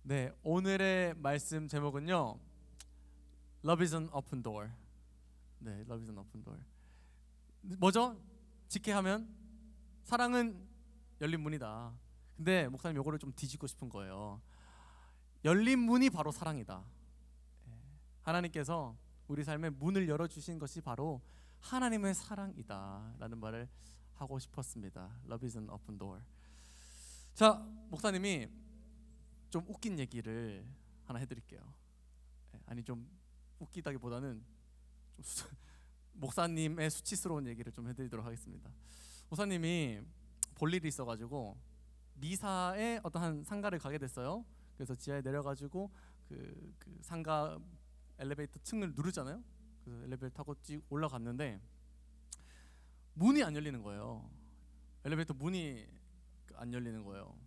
네, 오늘의 말씀 제목은요. Love is an open door. 네, Love is an open door. 뭐죠? 직계하면 사랑은 열린 문이다. 근데 목사님 요거를 좀 뒤집고 싶은 거예요. 열린 문이 바로 사랑이다. 하나님께서 우리 삶에 문을 열어주신 것이 바로 하나님의 사랑이다 라는 말을 하고 싶었습니다. Love is an open door. 자, 목사님이 좀 웃긴 얘기를 하나 해드릴게요. 아니 좀 웃기다기보다는 좀 목사님의 수치스러운 얘기를 좀 해드리도록 하겠습니다. 목사님이 볼 일이 있어가지고 미사에 어떤 한 상가를 가게 됐어요. 그래서 지하에 내려가지고 그 상가 엘리베이터 층을 누르잖아요. 그래서 엘리베이터 타고 쭉 올라갔는데 문이 안 열리는 거예요. 엘리베이터 문이 안 열리는 거예요.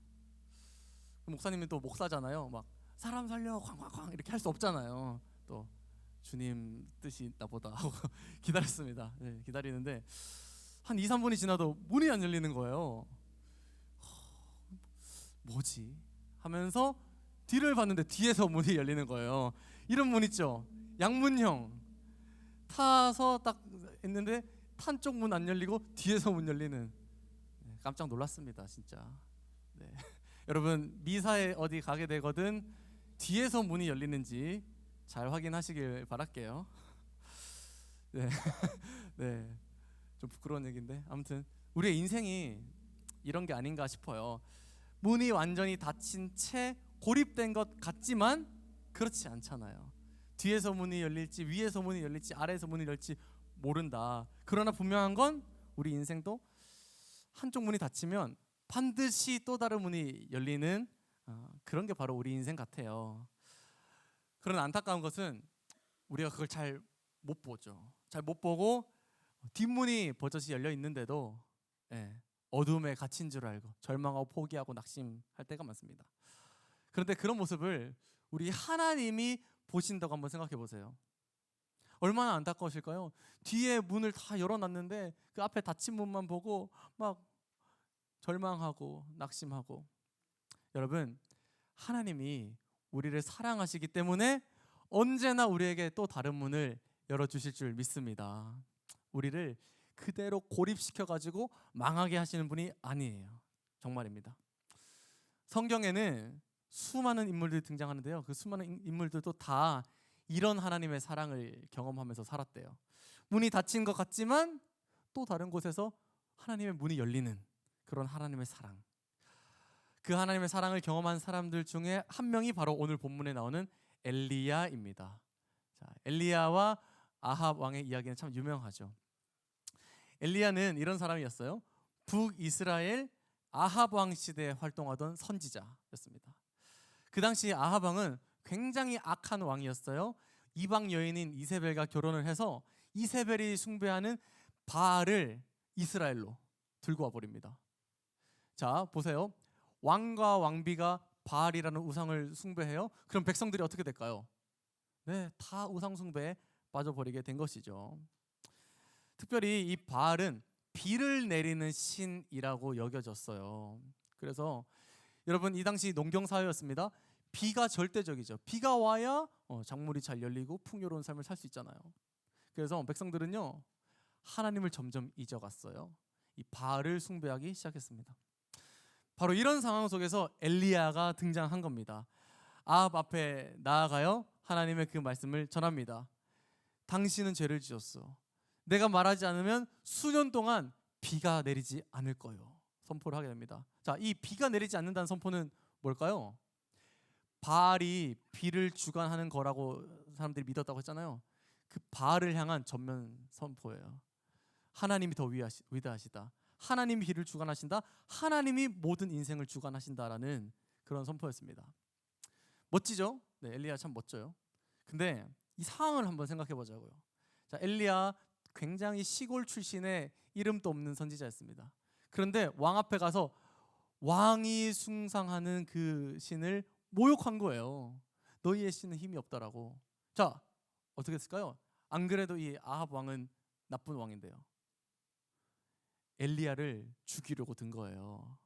목사님이 또 목사잖아요. 막 사람 살려 쾅쾅쾅 이렇게 할 수 없잖아요. 또 주님 뜻이 있나 보다 하고 기다렸습니다. 네, 기다리는데 한 2, 3분이 지나도 문이 안 열리는 거예요. 뭐지? 하면서 뒤를 봤는데 뒤에서 문이 열리는 거예요. 이런 문 있죠? 양문형. 타서 딱 했는데 탄 쪽 문 안 열리고 뒤에서 문 열리는. 네, 깜짝 놀랐습니다, 진짜. 네. 여러분 미사에 어디 가게 되거든 뒤에서 문이 열리는지 잘 확인하시길 바랄게요. 네, 네, 좀 부끄러운 얘기인데 아무튼 우리의 인생이 이런 게 아닌가 싶어요. 문이 완전히 닫힌 채 고립된 것 같지만 그렇지 않잖아요. 뒤에서 문이 열릴지 위에서 문이 열릴지 아래에서 문이 열릴지 모른다. 그러나 분명한 건 우리 인생도 한쪽 문이 닫히면 반드시 또 다른 문이 열리는 그런 게 바로 우리 인생 같아요. 그런 안타까운 것은 우리가 그걸 잘 못 보죠. 잘 못 보고 뒷문이 버젓이 열려 있는데도 어둠에 갇힌 줄 알고 절망하고 포기하고 낙심할 때가 많습니다. 그런데 그런 모습을 우리 하나님이 보신다고 한번 생각해 보세요. 얼마나 안타까우실까요? 뒤에 문을 다 열어놨는데 그 앞에 닫힌 문만 보고 막 절망하고 낙심하고. 여러분 하나님이 우리를 사랑하시기 때문에 언제나 우리에게 또 다른 문을 열어주실 줄 믿습니다. 우리를 그대로 고립시켜가지고 망하게 하시는 분이 아니에요. 정말입니다. 성경에는 수많은 인물들이 등장하는데요. 그 수많은 인물들도 다 이런 하나님의 사랑을 경험하면서 살았대요. 문이 닫힌 것 같지만 또 다른 곳에서 하나님의 문이 열리는 그런 하나님의 사랑. 그 하나님의 사랑을 경험한 사람들 중에 한 명이 바로 오늘 본문에 나오는 엘리야입니다. 자, 엘리야와 아합 왕의 이야기는 참 유명하죠. 엘리야는 이런 사람이었어요. 북이스라엘 아합 왕 시대에 활동하던 선지자였습니다. 그 당시 아합 왕은 굉장히 악한 왕이었어요. 이방 여인인 이세벨과 결혼을 해서 이세벨이 숭배하는 바알을 이스라엘로 들고 와 버립니다. 자, 보세요. 왕과 왕비가 바알이라는 우상을 숭배해요. 그럼 백성들이 어떻게 될까요? 네, 다 우상 숭배에 빠져버리게 된 것이죠. 특별히 이 바알은 비를 내리는 신이라고 여겨졌어요. 그래서 여러분 이 당시 농경 사회였습니다. 비가 절대적이죠. 비가 와야 작물이 잘 열리고 풍요로운 삶을 살 수 있잖아요. 그래서 백성들은요 하나님을 점점 잊어갔어요. 이 바알을 숭배하기 시작했습니다. 바로 이런 상황 속에서 엘리야가 등장한 겁니다. 아합 앞에 나아가요 하나님의 그 말씀을 전합니다. 당신은 죄를 지었어. 내가 말하지 않으면 수년 동안 비가 내리지 않을 거요. 선포를 하게 됩니다. 자, 이 비가 내리지 않는다는 선포는 뭘까요? 바알이 비를 주관하는 거라고 사람들이 믿었다고 했잖아요. 그 바알을 향한 전면 선포예요. 하나님이 더 위대하시다. 하나님이 비를 주관하신다. 하나님이 모든 인생을 주관하신다라는 그런 선포였습니다. 멋지죠? 네, 엘리야 참 멋져요. 근데 이 상황을 한번 생각해 보자고요. 자, 엘리야 굉장히 시골 출신의 이름도 없는 선지자였습니다. 그런데 왕 앞에 가서 왕이 숭상하는 그 신을 모욕한 거예요. 너희의 신은 힘이 없다라고. 자, 어떻게 했을까요? 안 그래도 이 아합 왕은 나쁜 왕인데요. 엘리야를 죽이려고 든 거예요.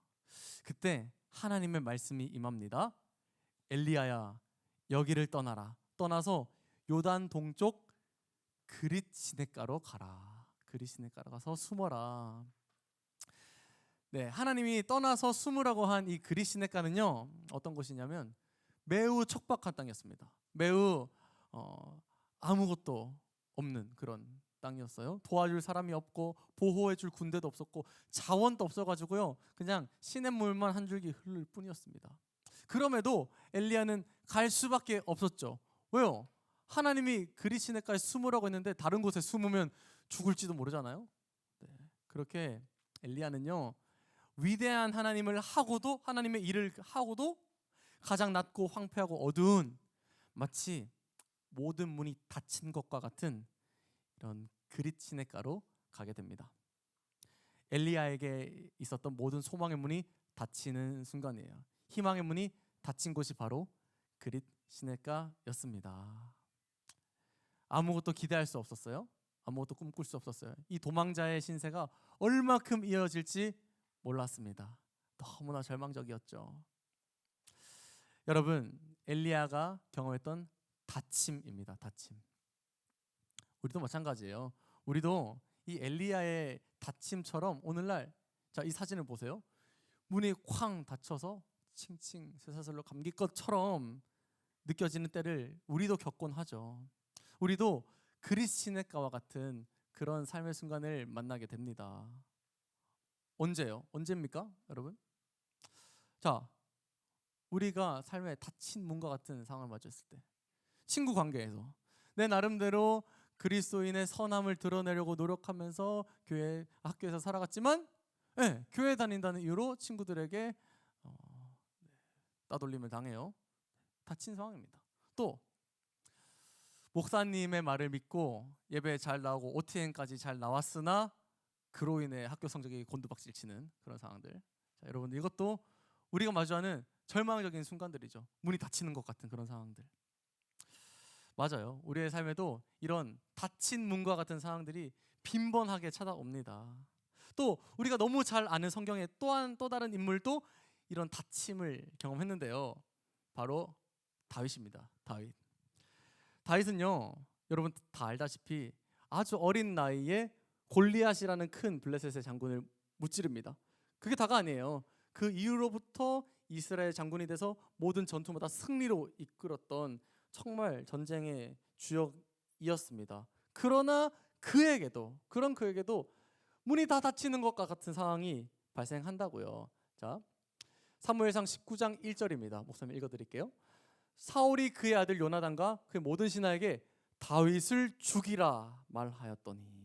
그때 하나님의 말씀이 임합니다. 엘리야야 여기를 떠나라. 떠나서 요단 동쪽 그릿 시냇가로 가라. 그릿 시냇가로 가서 숨어라. 네, 하나님이 떠나서 숨으라고 한 이 그릿 시냇가는요, 어떤 곳이냐면 매우 척박한 땅이었습니다. 매우 아무것도 없는 그런 땅이었어요. 도와줄 사람이 없고 보호해줄 군대도 없었고 자원도 없어가지고요, 그냥 시냇물만 한 줄기 흐를 뿐이었습니다. 그럼에도 엘리야는 갈 수밖에 없었죠. 왜요? 하나님이 그릿 시냇가에 숨으라고 했는데 다른 곳에 숨으면 죽을지도 모르잖아요. 네, 그렇게 엘리야는요, 위대한 하나님을 하고도, 하나님의 일을 하고도 가장 낮고 황폐하고 어두운, 마치 모든 문이 닫힌 것과 같은 이런 그릿 시냇가로 가게 됩니다. 엘리야에게 있었던 모든 소망의 문이 닫히는 순간이에요. 희망의 문이 닫힌 곳이 바로 그릿 시냇가였습니다. 아무것도 기대할 수 없었어요. 아무것도 꿈꿀 수 없었어요. 이 도망자의 신세가 얼마큼 이어질지 몰랐습니다. 너무나 절망적이었죠. 여러분, 엘리야가 경험했던 닫힘입니다. 닫힘. 우리도 마찬가지예요. 우리도 이 엘리야의 닫힘처럼 오늘날, 자, 이 사진을 보세요. 문이 쾅 닫혀서 칭칭 쇠사슬로 감길 것처럼 느껴지는 때를 우리도 겪곤 하죠. 우리도 그릿 시냇가와 같은 그런 삶의 순간을 만나게 됩니다. 언제요? 언제입니까, 여러분? 자, 우리가 삶에 닫힌 문과 같은 상황을 마주했을 때, 친구 관계에서 내 나름대로 그리스도인의 선함을 드러내려고 노력하면서 교회, 학교에서 살아갔지만, 네, 교회 다닌다는 이유로 친구들에게 따돌림을 당해요. 닫힌 상황입니다. 또 목사님의 말을 믿고 예배에 잘 나오고 OTN까지 잘 나왔으나 그로 인해 학교 성적이 곤두박질 치는 그런 상황들. 자, 여러분, 이것도 우리가 마주하는 절망적인 순간들이죠. 문이 닫히는 것 같은 그런 상황들. 맞아요. 우리의 삶에도 이런 닫힌 문과 같은 상황들이 빈번하게 찾아옵니다. 또 우리가 너무 잘 아는 성경의 또 다른 인물도 이런 닫힘을 경험했는데요. 바로 다윗입니다. 다윗은요, 여러분 다 알다시피 아주 어린 나이에 골리앗이라는 큰 블레셋의 장군을 무찌릅니다. 그게 다가 아니에요. 그 이후로부터 이스라엘 장군이 돼서 모든 전투마다 승리로 이끌었던 정말 전쟁의 주역이었습니다. 그러나 그에게도 문이 다 닫히는 것과 같은 상황이 발생한다고요. 자, 사무엘상 19장 1절입니다. 목사님 읽어드릴게요. 사울이 그의 아들 요나단과 그의 모든 신하에게 다윗을 죽이라 말하였더니,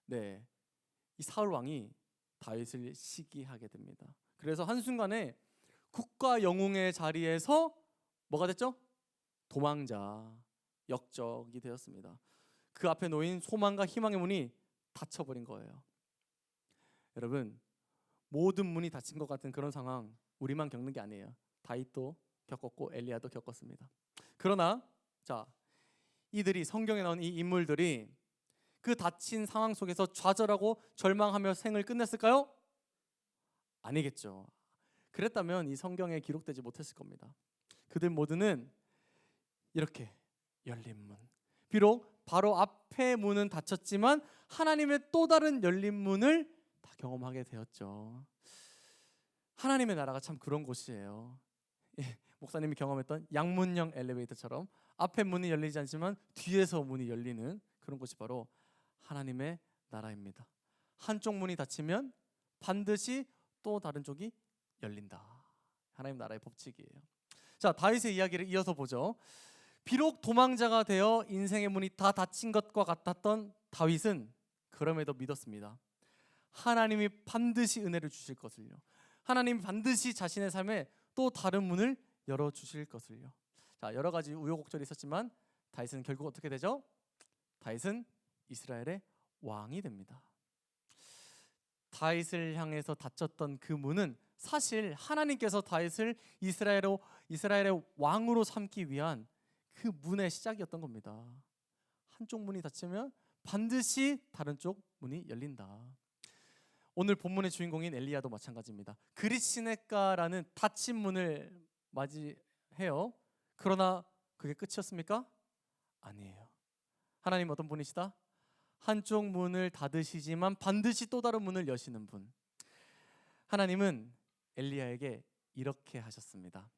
네, 이 사울 왕이 다윗을 시기하게 됩니다. 그래서 한순간에 국가 영웅의 자리에서 뭐가 됐죠? 도망자, 역적이 되었습니다. 그 앞에 놓인 소망과 희망의 문이 닫혀버린 거예요. 여러분, 모든 문이 닫힌 것 같은 그런 상황 우리만 겪는 게 아니에요. 다윗도 겪었고 엘리야도 겪었습니다. 그러나 자, 이들이, 성경에 나온 이 인물들이 그 닫힌 상황 속에서 좌절하고 절망하며 생을 끝냈을까요? 아니겠죠. 그랬다면 이 성경에 기록되지 못했을 겁니다. 그들 모두는 이렇게 열린 문, 비록 바로 앞에 문은 닫혔지만 하나님의 또 다른 열린 문을 다 경험하게 되었죠. 하나님의 나라가 참 그런 곳이에요. 목사님이 경험했던 양문형 엘리베이터처럼 앞에 문이 열리지 않지만 뒤에서 문이 열리는 그런 곳이 바로 하나님의 나라입니다. 한쪽 문이 닫히면 반드시 또 다른 쪽이 열린다. 하나님 나라의 법칙이에요. 자, 다윗의 이야기를 이어서 보죠. 비록 도망자가 되어 인생의 문이 다 닫힌 것과 같았던 다윗은 그럼에도 믿었습니다. 하나님이 반드시 은혜를 주실 것을요. 하나님이 반드시 자신의 삶에 또 다른 문을 열어주실 것을요. 자, 여러 가지 우여곡절이 있었지만 다윗은 결국 어떻게 되죠? 다윗은 이스라엘의 왕이 됩니다. 다윗을 향해서 닫혔던 그 문은 사실 하나님께서 다윗을 이스라엘의 왕으로 삼기 위한 그 문의 시작이었던 겁니다. 한쪽 문이 닫히면 반드시 다른 쪽 문이 열린다. 오늘 본문의 주인공인 엘리야도 마찬가지입니다. 그릿 시냇가라는 닫힌 문을 해요. 그러나 그게 끝이었습니까? 아니에요. 하나님 어떤 분이시다? 한쪽 문을 닫으시지만 반드시 또 다른 문을 여시는 분. 하나님은 엘리야에게 이렇게 하셨습니다.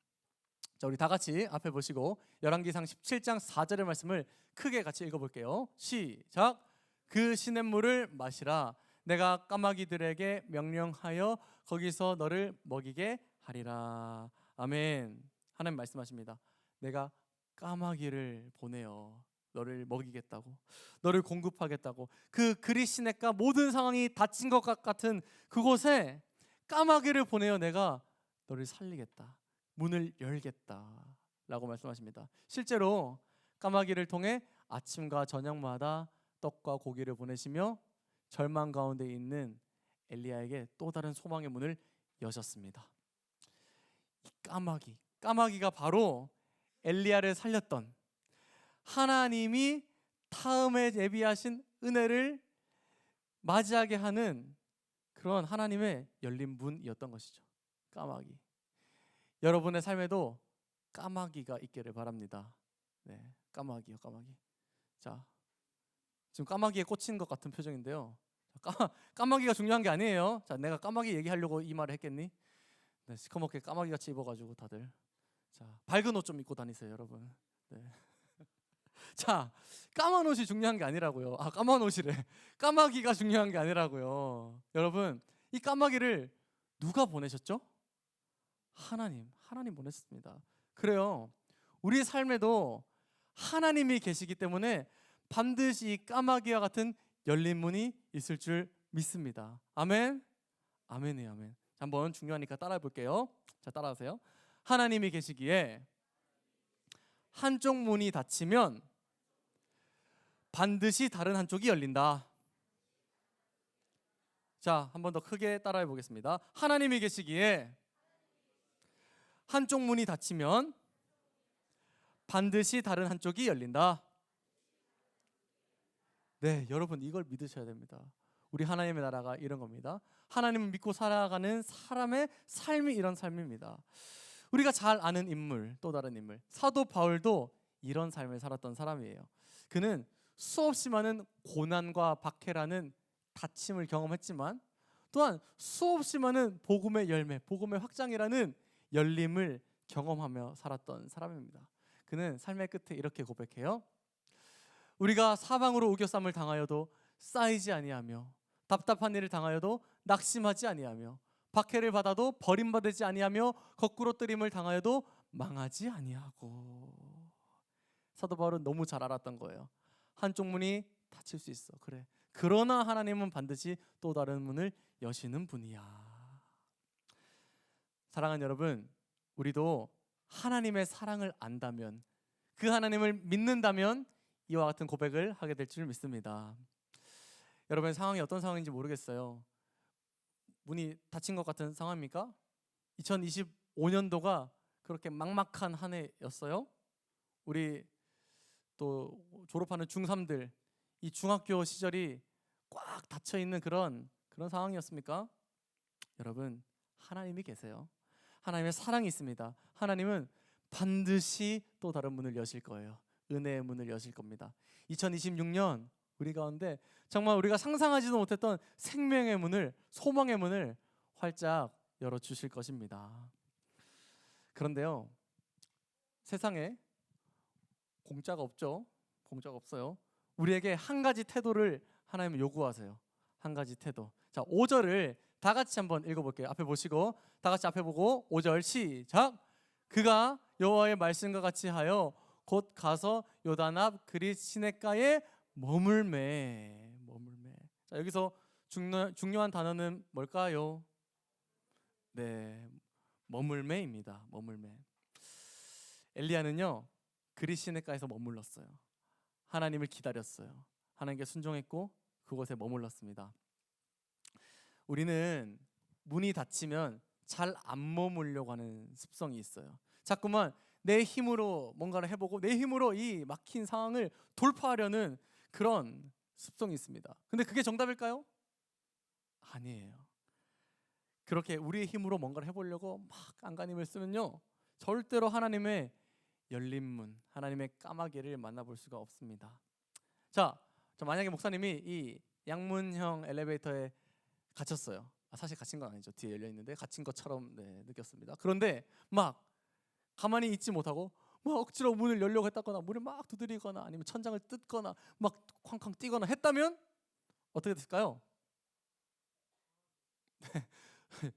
자, 우리 다 같이 앞에 보시고 열왕기상 17장 4절의 말씀을 크게 같이 읽어볼게요. 시작. 그 시냇물을 마시라. 내가 까마귀들에게 명령하여 거기서 너를 먹이게 하리라. 아멘. 하나님 말씀하십니다. 내가 까마귀를 보내어 너를 먹이겠다고, 너를 공급하겠다고. 그 그리시네가 모든 상황이 닫힌 것 같은 그곳에 까마귀를 보내어 내가 너를 살리겠다, 문을 열겠다라고 말씀하십니다. 실제로 까마귀를 통해 아침과 저녁마다 떡과 고기를 보내시며 절망 가운데 있는 엘리야에게 또 다른 소망의 문을 여셨습니다. 이 까마귀가 바로 엘리야를 살렸던, 하나님이 다음에 예비하신 은혜를 맞이하게 하는 그런 하나님의 열린 문이었던 것이죠. 까마귀. 여러분의 삶에도 까마귀가 있기를 바랍니다. 네, 까마귀요, 까마귀. 자, 지금 까마귀에 꽂힌 것 같은 표정인데요. 까마귀가 중요한 게 아니에요. 자, 내가 까마귀 얘기하려고 이 말을 했겠니? 네, 시커멓게 까마귀같이 입어가지고 다들. 자, 밝은 옷 좀 입고 다니세요, 여러분. 네. 자, 까만 옷이 중요한 게 아니라고요. 까만 옷이래. 까마귀가 중요한 게 아니라고요. 여러분, 이 까마귀를 누가 보내셨죠? 하나님 보냈습니다. 그래요. 우리 삶에도 하나님이 계시기 때문에 반드시 이 까마귀와 같은 열린 문이 있을 줄 믿습니다. 아멘. 아멘이에요, 아멘. 한번 중요하니까 따라해 볼게요. 자, 따라하세요. 하나님이 계시기에 한쪽 문이 닫히면 반드시 다른 한쪽이 열린다. 자, 한 번 더 크게 따라해 보겠습니다. 하나님이 계시기에 한쪽 문이 닫히면 반드시 다른 한쪽이 열린다. 네, 여러분 이걸 믿으셔야 됩니다. 우리 하나님의 나라가 이런 겁니다. 하나님을 믿고 살아가는 사람의 삶이 이런 삶입니다. 우리가 잘 아는 인물, 또 다른 인물, 사도 바울도 이런 삶을 살았던 사람이에요. 그는 수없이 많은 고난과 박해라는 다침을 경험했지만 또한 수없이 많은 복음의 열매, 복음의 확장이라는 열림을 경험하며 살았던 사람입니다. 그는 삶의 끝에 이렇게 고백해요. 우리가 사방으로 우겨쌈을 당하여도 쌓이지 아니하며 답답한 일을 당하여도 낙심하지 아니하며 박해를 받아도 버림받지 아니하며 거꾸로 뜨림을 당하여도 망하지 아니하고. 사도 바울은 너무 잘 알았던 거예요. 한쪽 문이 닫힐 수 있어. 그래. 그러나 하나님은 반드시 또 다른 문을 여시는 분이야. 사랑하는 여러분, 우리도 하나님의 사랑을 안다면, 그 하나님을 믿는다면 이와 같은 고백을 하게 될 줄 믿습니다. 여러분, 상황이 어떤 상황인지 모르겠어요. 문이 닫힌 것 같은 상황입니까? 2025년도가 그렇게 막막한 한 해였어요. 우리 또 졸업하는 중3들, 이 중학교 시절이 꽉 닫혀 있는 그런 상황이었습니까? 여러분, 하나님이 계세요. 하나님의 사랑이 있습니다. 하나님은 반드시 또 다른 문을 여실 거예요. 은혜의 문을 여실 겁니다. 2026년 우리 가운데 정말 우리가 상상하지도 못했던 생명의 문을, 소망의 문을 활짝 열어주실 것입니다. 그런데요, 세상에 공짜가 없죠. 공짜가 없어요. 우리에게 한 가지 태도를 하나님은 요구하세요. 한 가지 태도. 자, 5절을 다 같이 한번 읽어볼게요. 앞에 보시고 다 같이 앞에 보고 5절 시작. 그가 여호와의 말씀과 같이 하여 곧 가서 요단 앞 그릿 시냇가에 머물매. 자, 여기서 중요한 단어는 뭘까요? 네, 머물매입니다. 머물매. 엘리야는요, 그릿 시냇가에서 머물렀어요. 하나님을 기다렸어요. 하나님께 순종했고 그곳에 머물렀습니다. 우리는 문이 닫히면 잘 안 머물려고 하는 습성이 있어요. 자꾸만 내 힘으로 뭔가를 해보고 내 힘으로 이 막힌 상황을 돌파하려는 그런 습성이 있습니다. 근데 그게 정답일까요? 아니에요. 그렇게 우리의 힘으로 뭔가를 해보려고 막 안간힘을 쓰면요, 절대로 하나님의 열린 문, 하나님의 까마귀를 만나볼 수가 없습니다. 자, 만약에 목사님이 이 양문형 엘리베이터에 갇혔어요. 사실 갇힌 건 아니죠. 뒤에 열려 있는데 갇힌 것처럼 느꼈습니다. 그런데 막 가만히 있지 못하고 막 억지로 문을 열려고 했다거나 문을 막 두드리거나 아니면 천장을 뜯거나 막 쾅쾅 뛰거나 했다면 어떻게 됐을까요?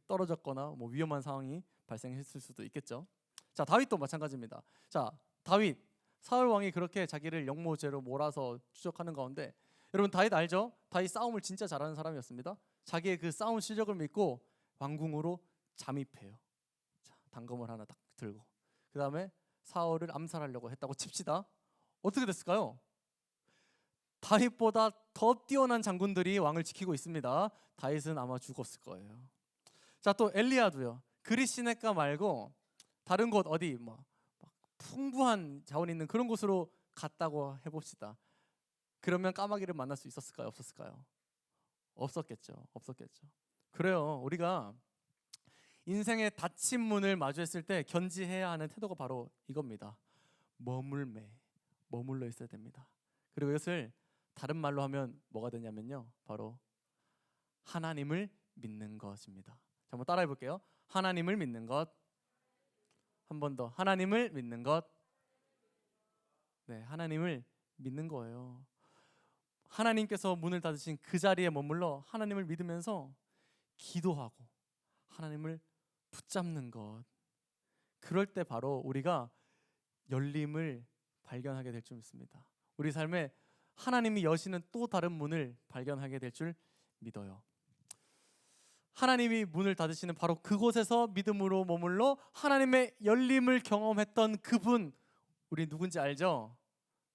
떨어졌거나 뭐 위험한 상황이 발생했을 수도 있겠죠. 자, 다윗도 마찬가지입니다. 자, 다윗 사울 왕이 그렇게 자기를 영모죄로 몰아서 추적하는 가운데 여러분 다윗 알죠? 다윗 싸움을 진짜 잘하는 사람이었습니다. 자기의 그 싸움 실력을 믿고 왕궁으로 잠입해요. 자, 단검을 하나 딱 들고 그 다음에 사울을 암살하려고 했다고 칩시다. 어떻게 됐을까요? 다윗보다 더 뛰어난 장군들이 왕을 지키고 있습니다. 다윗은 아마 죽었을 거예요. 자, 또 엘리야도요. 그리시네가 말고 다른 곳 어디 막 풍부한 자원이 있는 그런 곳으로 갔다고 해봅시다. 그러면 까마귀를 만날 수 있었을까요? 없었을까요? 없었겠죠. 그래요. 우리가 인생의 닫힌 문을 마주했을 때 견지해야 하는 태도가 바로 이겁니다. 머물러 있어야 됩니다. 그리고 이것을 다른 말로 하면 뭐가 되냐면요, 바로 하나님을 믿는 것입니다. 자, 한번 따라해 볼게요. 하나님을 믿는 것. 한 번 더. 하나님을 믿는 것. 네, 하나님을 믿는 거예요. 하나님께서 문을 닫으신 그 자리에 머물러 하나님을 믿으면서 기도하고 하나님을 붙잡는 것. 그럴 때 바로 우리가 열림을 발견하게 될 줄 믿습니다. 우리 삶에 하나님이 여시는 또 다른 문을 발견하게 될 줄 믿어요. 하나님이 문을 닫으시는 바로 그곳에서 믿음으로 머물러 하나님의 열림을 경험했던 그분, 우리 누군지 알죠?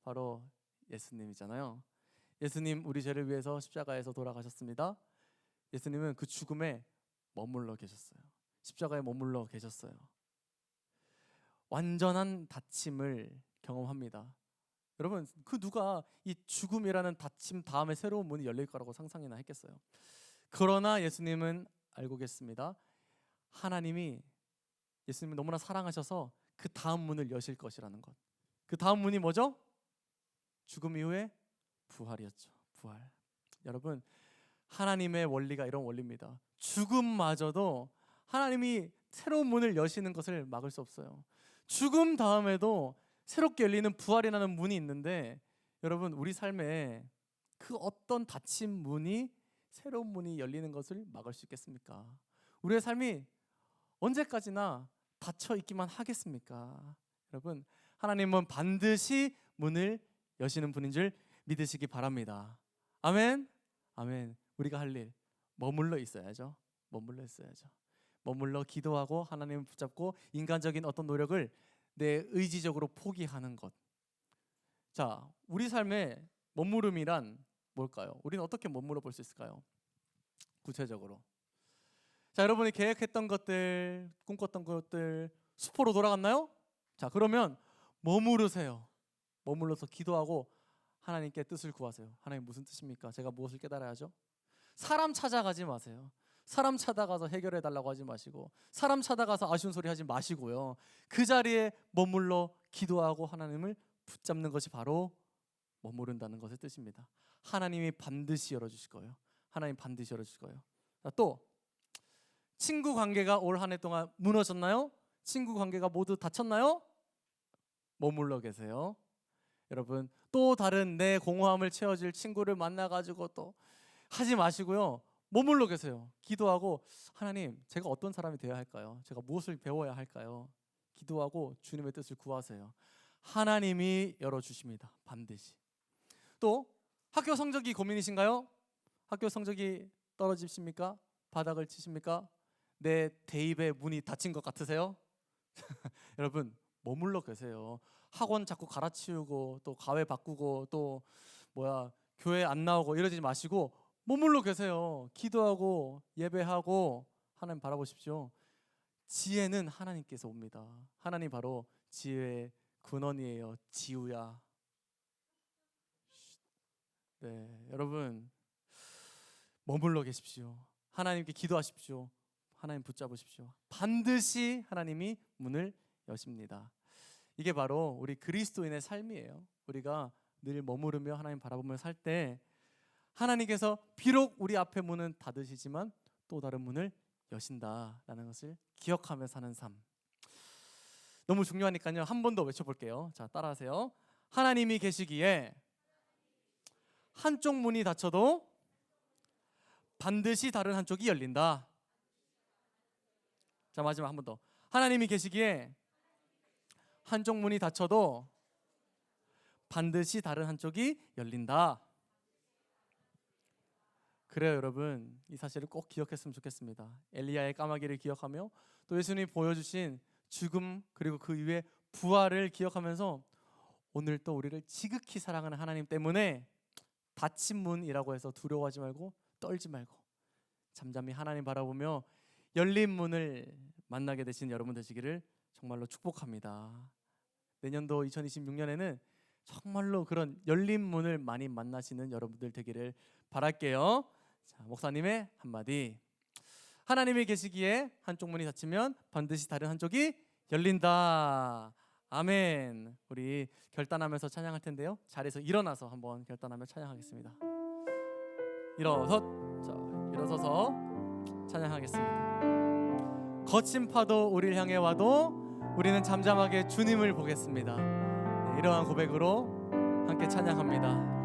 바로 예수님이잖아요. 예수님 우리 죄를 위해서 십자가에서 돌아가셨습니다. 예수님은 그 죽음에 머물러 계셨어요. 십자가에 머물러 계셨어요. 완전한 닫힘을 경험합니다. 여러분, 그 누가 이 죽음이라는 닫힘 다음에 새로운 문이 열릴 거라고 상상이나 했겠어요? 그러나 예수님은 알고 계십니다. 하나님이 예수님을 너무나 사랑하셔서 그 다음 문을 여실 것이라는 것. 그 다음 문이 뭐죠? 죽음 이후에 부활이었죠. 부활. 여러분, 하나님의 원리가 이런 원리입니다. 죽음마저도 하나님이 새로운 문을 여시는 것을 막을 수 없어요. 죽음 다음에도 새롭게 열리는 부활이라는 문이 있는데, 여러분, 우리 삶에 그 어떤 닫힌 문이 새로운 문이 열리는 것을 막을 수 있겠습니까? 우리의 삶이 언제까지나 닫혀 있기만 하겠습니까? 여러분, 하나님은 반드시 문을 여시는 분인 줄 믿으시기 바랍니다. 아멘. 아멘. 우리가 할 일 머물러 있어야죠. 머물러 기도하고 하나님을 붙잡고 인간적인 어떤 노력을 내 의지적으로 포기하는 것. 자, 우리 삶의 머무름이란 뭘까요? 우리는 어떻게 머물러 볼 수 있을까요? 구체적으로. 자, 여러분이 계획했던 것들, 꿈꿨던 것들 수포로 돌아갔나요? 자, 그러면 머무르세요. 머물러서 기도하고 하나님께 뜻을 구하세요. 하나님 무슨 뜻입니까? 제가 무엇을 깨달아야죠? 사람 찾아가지 마세요. 사람 찾아가서 해결해 달라고 하지 마시고, 사람 찾아가서 아쉬운 소리 하지 마시고요. 그 자리에 머물러 기도하고 하나님을 붙잡는 것이 바로 머무른다는 것의 뜻입니다. 하나님이 반드시 열어주실 거예요. 하나님 반드시 열어주실 거예요. 자, 또 친구 관계가 올 한 해 동안 무너졌나요? 친구 관계가 모두 닫혔나요? 머물러 계세요. 여러분, 또 다른 내 공허함을 채워줄 친구를 만나가지고 또 하지 마시고요. 머물러 계세요. 기도하고 하나님, 제가 어떤 사람이 되어야 할까요? 제가 무엇을 배워야 할까요? 기도하고 주님의 뜻을 구하세요. 하나님이 열어주십니다. 반드시. 또 학교 성적이 고민이신가요? 학교 성적이 떨어지십니까? 바닥을 치십니까? 내 대입의 문이 닫힌 것 같으세요? 여러분, 머물러 계세요. 학원 자꾸 갈아치우고 또 과외 바꾸고 또 교회 안 나오고 이러지 마시고 머물러 계세요. 기도하고 예배하고 하나님 바라보십시오. 지혜는 하나님께서 옵니다. 하나님 바로 지혜의 근원이에요. 지우야. 네, 여러분 머물러 계십시오. 하나님께 기도하십시오. 하나님 붙잡으십시오. 반드시 하나님이 문을 여십니다. 이게 바로 우리 그리스도인의 삶이에요. 우리가 늘 머무르며 하나님 바라보며 살 때 하나님께서 비록 우리 앞에 문은 닫으시지만 또 다른 문을 여신다라는 것을 기억하며 사는 삶. 너무 중요하니까요. 한 번 더 외쳐볼게요. 자, 따라하세요. 하나님이 계시기에 한쪽 문이 닫혀도 반드시 다른 한쪽이 열린다. 자, 마지막 한 번 더. 하나님이 계시기에 한쪽 문이 닫혀도 반드시 다른 한쪽이 열린다. 그래요, 여러분. 이 사실을 꼭 기억했으면 좋겠습니다. 엘리야의 까마귀를 기억하며 또 예수님이 보여주신 죽음 그리고 그 이후에 부활을 기억하면서 오늘 또 우리를 지극히 사랑하는 하나님 때문에 닫힌 문이라고 해서 두려워하지 말고 떨지 말고 잠잠히 하나님 바라보며 열린 문을 만나게 되신 여러분 되시기를 정말로 축복합니다. 내년도 2026년에는 정말로 그런 열린 문을 많이 만나시는 여러분들 되기를 바랄게요. 자, 목사님의 한마디. 하나님이 계시기에 한쪽 문이 닫히면 반드시 다른 한쪽이 열린다. 아멘. 우리 결단하면서 찬양할 텐데요. 자리에서 일어나서 한번 결단하며 찬양하겠습니다. 일어서서 찬양하겠습니다. 거친 파도 우리를 향해 와도 우리는 잠잠하게 주님을 보겠습니다. 네, 이러한 고백으로 함께 찬양합니다.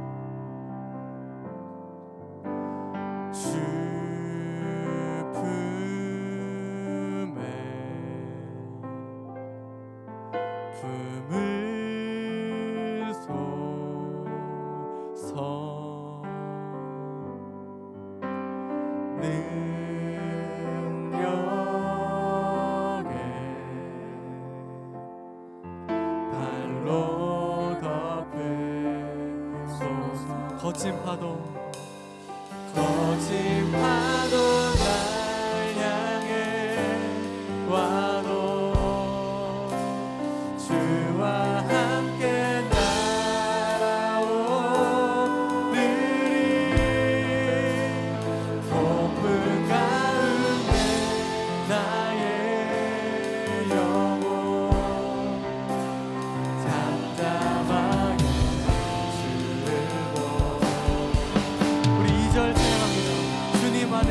품을 솟서 능력에 발로 덮으소서. 거친 파도 날 향해 와도 주와 함께 날아오르리. 높은 가운데 나의 영혼 잠잠하게 주를 보고. 우리 2절 찬양합니다. 주님 안에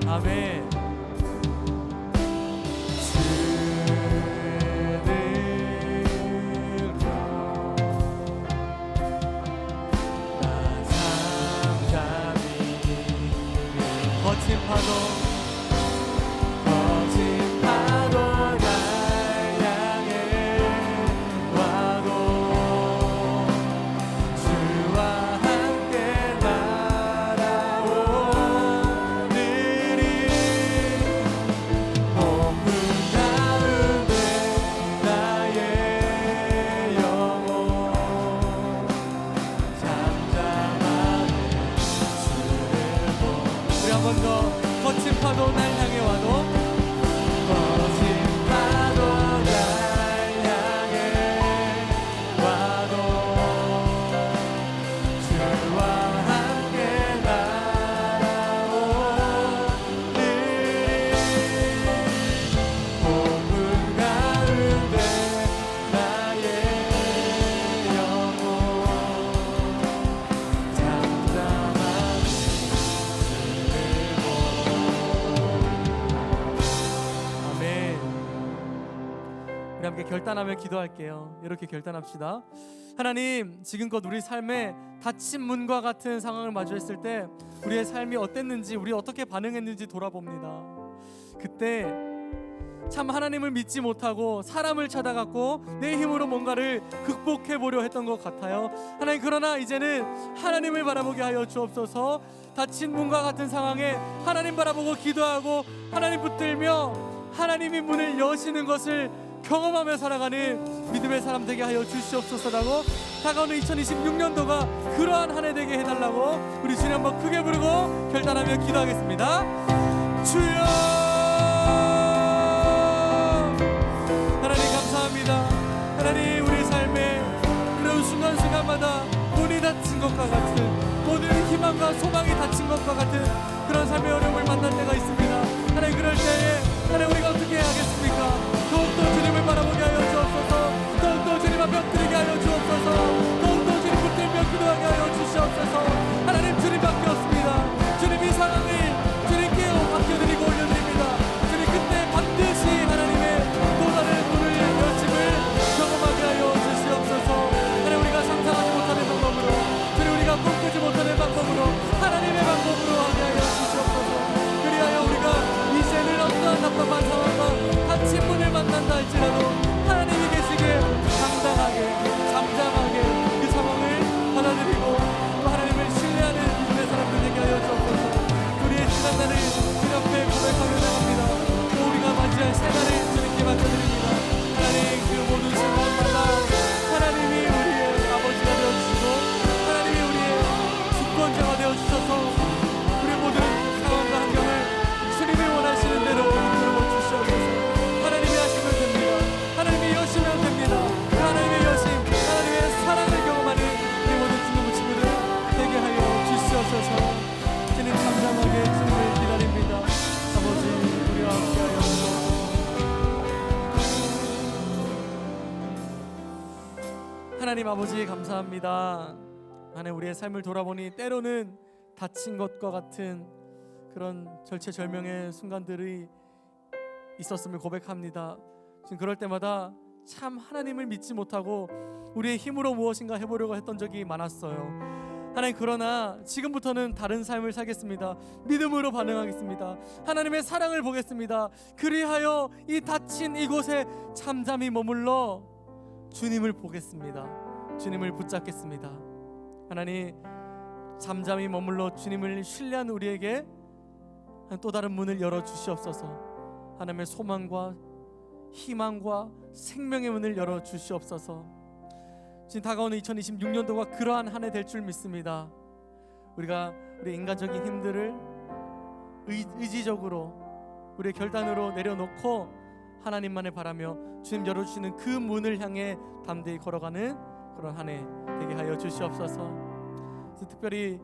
아멘. 거친 파도 날 향해 와도 주와 함께 날아오르리. 높은 가운데 나의 영혼 잠잠하게 주를 보고. 우리 한 번 더. 거친 파도 날 향해 와도 거친 파도 날 향해 와도 주와 함께 날아오르리. 폭풍 가운데 나의 영혼 잠잠하게 우리 함께 결단하며 기도할게요. 이렇게 결단합시다. 하나님, 지금껏 우리 삶에 닫힌 문과 같은 상황을 마주했을 때 우리의 삶이 어땠는지, 우리 어떻게 반응했는지 돌아봅니다. 그때 참 하나님을 믿지 못하고 사람을 찾아갔고 내 힘으로 뭔가를 극복해 보려 했던 것 같아요. 하나님, 그러나 이제는 하나님을 바라보게 하여 주옵소서. 닫힌 문과 같은 상황에 하나님 바라보고 기도하고 하나님 붙들며 하나님이 문을 여시는 것을 경험하며 살아가는 믿음의 사람 되게 하여 주시옵소서라고 다가오는 2026년도가 그러한 한 해 되게 해달라고 우리 주님 한번 크게 부르고 결단하며 기도하겠습니다. 주여, 하나님 감사합니다. 하나님, 우리 삶에 이런 순간순간마다 문이 닫힌 것과 같은, 모든 희망과 소망이 닫힌 것과 같은 그런 삶의 어려움을 만날 때가 있습니다. 하나님, 그럴 때에 하나님, 우리가 어떻게 해야 하겠습니까? 더욱더 주님을 바라보게 하여 주옵소서. 더욱더 주님 앞에 엎드리게 하여 주옵소서. 더욱더 주님 붙들며 기도하게 하여 주시옵소서. 하나님, 주님밖에 없습니다. 주님, 이 상황을 주님께 맡겨드리고 올려드립니다. 주님, 그때 반드시 하나님의 또 다른 문을 여심을 경험하게 하여 주시옵소서. 하나님, 우리가 상상하지 못하는 방법으로, 주님, 우리가 꿈꾸지 못하는 방법으로, 하나님의 방법으로 하게 하여 주시옵소서. 그리하여 우리가 이제는 어떠한 답답한 상황과 닫힌 문을 만난다 할지라도 하나님이 계시기에 당당하게, 잠잠하게 그 상황을 받아들이고 또 하나님을 신뢰하는 믿음의 사람들 되게 하여 주옵소서. 우리의 신앙단을 주님 앞에 고백하며 나갑니다. 또 우리가 맞이할 새날을 주님께 맡겨드립니다. 하나님, 그 모든 순간마다 하나님이 우리의 아버지가 되어주시고 하나님이 우리의 주권자가 되어주셔서 우리의 모든 상황과 환경을 주님이 원하시는 대로 이끌어 주시옵소서. 하나님이 하시면 됩니다. 하나님이 여시면 됩니다. 그 하나님의 여심, 하나님의 사랑을 경험하는 우리 모든 친구 친구들 되게 하여 주시옵소서. 주님, 잠잠하게 주님을 기다립니다. 아버지, 우리와 함께하여 주옵소서. 하나님 아버지, 감사합니다. 하나님, 우리의 삶을 돌아보니 때로는 다친 것과 같은 그런 절체절명의 순간들이 있었음을 고백합니다. 지금 그럴 때마다 참 하나님을 믿지 못하고 우리의 힘으로 무엇인가 해보려고 했던 적이 많았어요. 하나님, 그러나 지금부터는 다른 삶을 살겠습니다. 믿음으로 반응하겠습니다. 하나님의 사랑을 보겠습니다. 그리하여 이 닫힌 이곳에 잠잠히 머물러 주님을 보겠습니다. 주님을 붙잡겠습니다. 하나님, 잠잠히 머물러 주님을 신뢰한 우리에게 또 다른 문을 열어주시옵소서. 하나님의 소망과 희망과 생명의 문을 열어주시옵소서. 지금 다가오는 2026년도가 그러한 한 해 될 줄 믿습니다. 우리가 우리 인간적인 힘들을 의지적으로 우리의 결단으로 내려놓고 하나님만을 바라며 주님 열어주시는 그 문을 향해 담대히 걸어가는 그런 한 해 되게 하여 주시옵소서. 특별히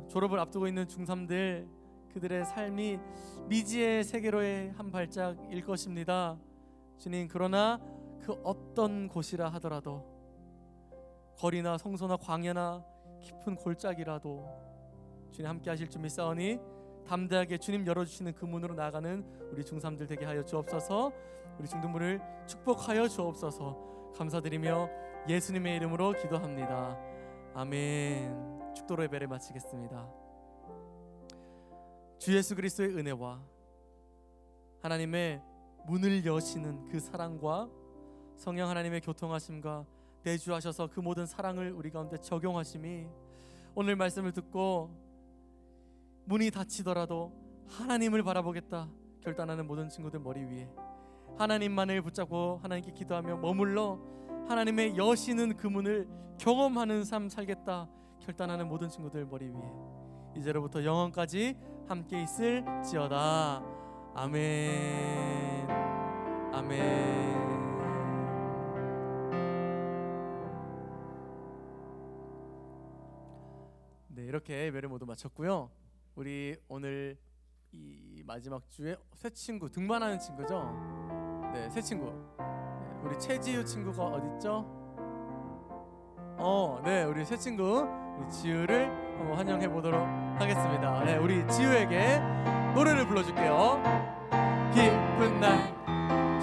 졸업을 앞두고 있는 중3들, 그들의 삶이 미지의 세계로의 한 발짝일 것입니다. 주님, 그러나 그 어떤 곳이라 하더라도, 거리나 성소나 광야나 깊은 골짜기라도 주님 함께 하실 줄 믿사오니 담대하게 주님 열어주시는 그 문으로 나아가는 우리 중3들 되게 하여 주옵소서. 우리 중등부를 축복하여 주옵소서. 감사드리며 예수님의 이름으로 기도합니다. 아멘. 축도로 예배를 마치겠습니다. 주 예수 그리스도의 은혜와 하나님의 문을 여시는 그 사랑과 성령 하나님의 교통하심과 내주하셔서 그 모든 사랑을 우리 가운데 적용하심이 오늘 말씀을 듣고 문이 닫히더라도 하나님을 바라보겠다 결단하는 모든 친구들 머리 위에 하나님만을 붙잡고 하나님께 기도하며 머물러 하나님의 여시는 그 문을 경험하는 삶 살겠다 결단하는 모든 친구들 머리 위에 이제로부터 영원까지 함께 있을지어다. 아멘. 아멘. 네, 이렇게 예배를 모두 마쳤고요. 우리 오늘 이 마지막 주에 새 친구 등반하는 친구죠. 네, 새 친구. 네, 우리 최지유 친구가 어딨죠? 네, 우리 새 친구 우리 지유를 한번 환영해 보도록 하겠습니다. 네, 우리 지유에게 노래를 불러줄게요. 기쁜 날,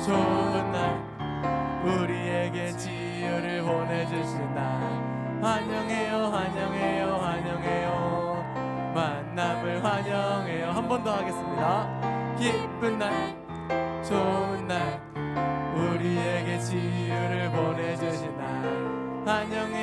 좋은 날, 우리에게 지유를 보내주신 날, 환영해요, 환영해요, 환영해요, 만남을 환영해요. 한 번 더 하겠습니다. 기쁜 날, 좋은 날, 우리에게 지유를 보내주신 날, 환영해요.